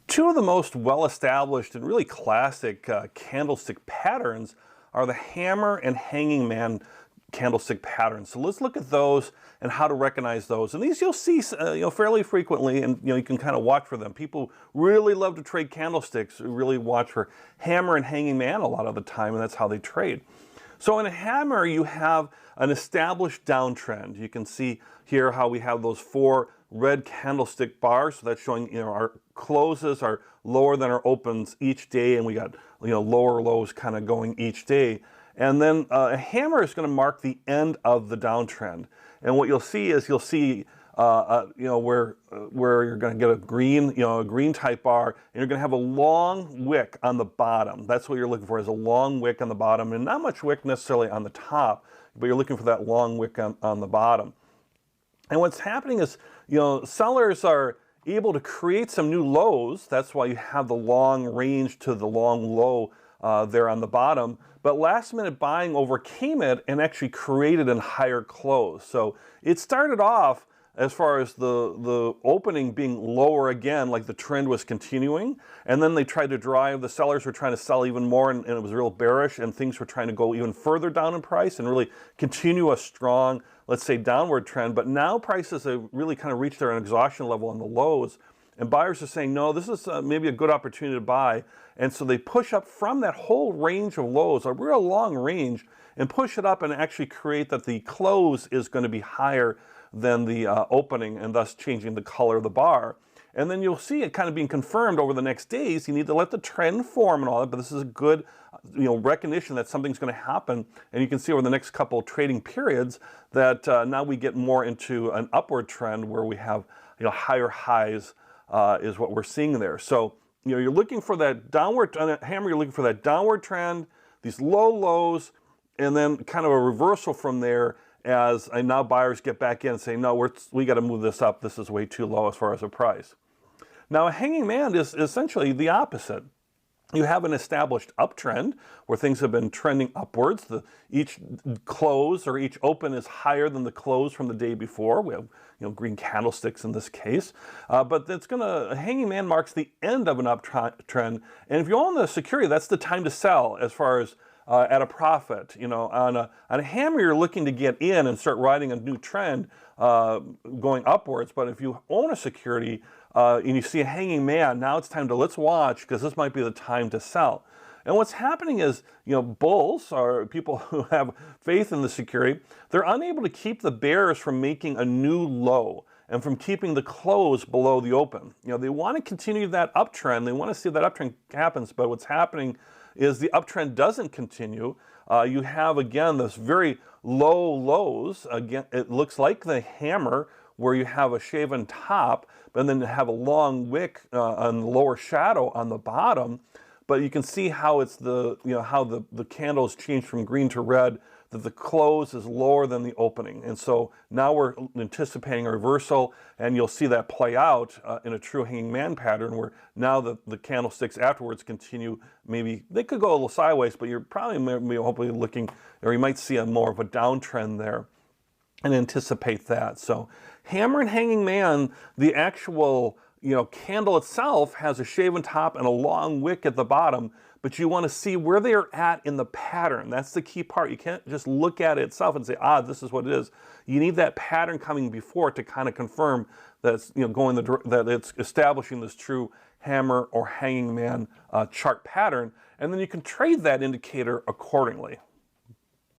Two of the most well-established and really classic candlestick patterns are the hammer and hanging man candlestick patterns. So let's look at those and how to recognize those. And these you'll see fairly frequently, and you can kind of watch for them. People really love to trade candlesticks, really watch for hammer and hanging man a lot of the time, and that's how they trade. So in a hammer, you have an established downtrend. You can see here how we have those four red candlestick bars. So that's showing our closes are lower than our opens each day, and we got lower lows kind of going each day. And then a hammer is going to mark the end of the downtrend. And what you'll see is where you're going to get a green type bar, and you're going to have a long wick on the bottom. That's what you're looking for, is a long wick on the bottom, and not much wick necessarily on the top, but you're looking for that long wick on the bottom. And what's happening is, sellers are able to create some new lows. That's why you have the long range to the long low there on the bottom. But last minute buying overcame it and actually created a higher close. So it started off as far as the opening being lower again, like the trend was continuing, and then they tried to drive, the sellers were trying to sell even more, and it was real bearish, and things were trying to go even further down in price and really continue a strong, let's say, downward trend. But now prices have really kind of reached their exhaustion level on the lows, and buyers are saying, no, this is maybe a good opportunity to buy. And so they push up from that whole range of lows, a real long range, and push it up and actually create that the close is going to be higher than the opening, and thus changing the color of the bar. And then you'll see it kind of being confirmed over the next days. You need to let the trend form and all that, but this is a good recognition that something's going to happen. And you can see over the next couple of trading periods that now we get more into an upward trend where we have higher highs is what we're seeing there. So you're looking for that downward, on a hammer, you're looking for that downward trend, these low lows, and then kind of a reversal from there as now buyers get back in and say, no, we got to move this up. This is way too low as far as the price. Now, a hanging man is essentially the opposite. You have an established uptrend where things have been trending upwards. Each close or each open is higher than the close from the day before. We have green candlesticks in this case. But a hanging man marks the end of an uptrend. And if you own the security, that's the time to sell as far as at a profit. On a hammer, you're looking to get in and start riding a new trend going upwards. But if you own a security and you see a hanging man, now it's time to let's watch, because this might be the time to sell. And what's happening is, bulls, or people who have faith in the security, they're unable to keep the bears from making a new low and from keeping the close below the open. They want to continue that uptrend. They want to see that uptrend happens, but what's happening is the uptrend doesn't continue. You have, again, this very low lows. Again, it looks like the hammer where you have a shaven top, and then have a long wick on the lower shadow on the bottom. But you can see how it's how the candles change from green to red, that the close is lower than the opening. And so now we're anticipating a reversal, and you'll see that play out in a true hanging man pattern, where now the candlesticks afterwards continue. Maybe they could go a little sideways, but you're probably hopefully looking, or you might see more of a downtrend there and anticipate that. So hammer and hanging man, the actual candle itself has a shaven top and a long wick at the bottom, but you want to see where they are at in the pattern. That's the key part. You can't just look at it itself and say, this is what it is. You need that pattern coming before to kind of confirm that it's that it's establishing this true hammer or hanging man chart pattern, and then you can trade that indicator accordingly.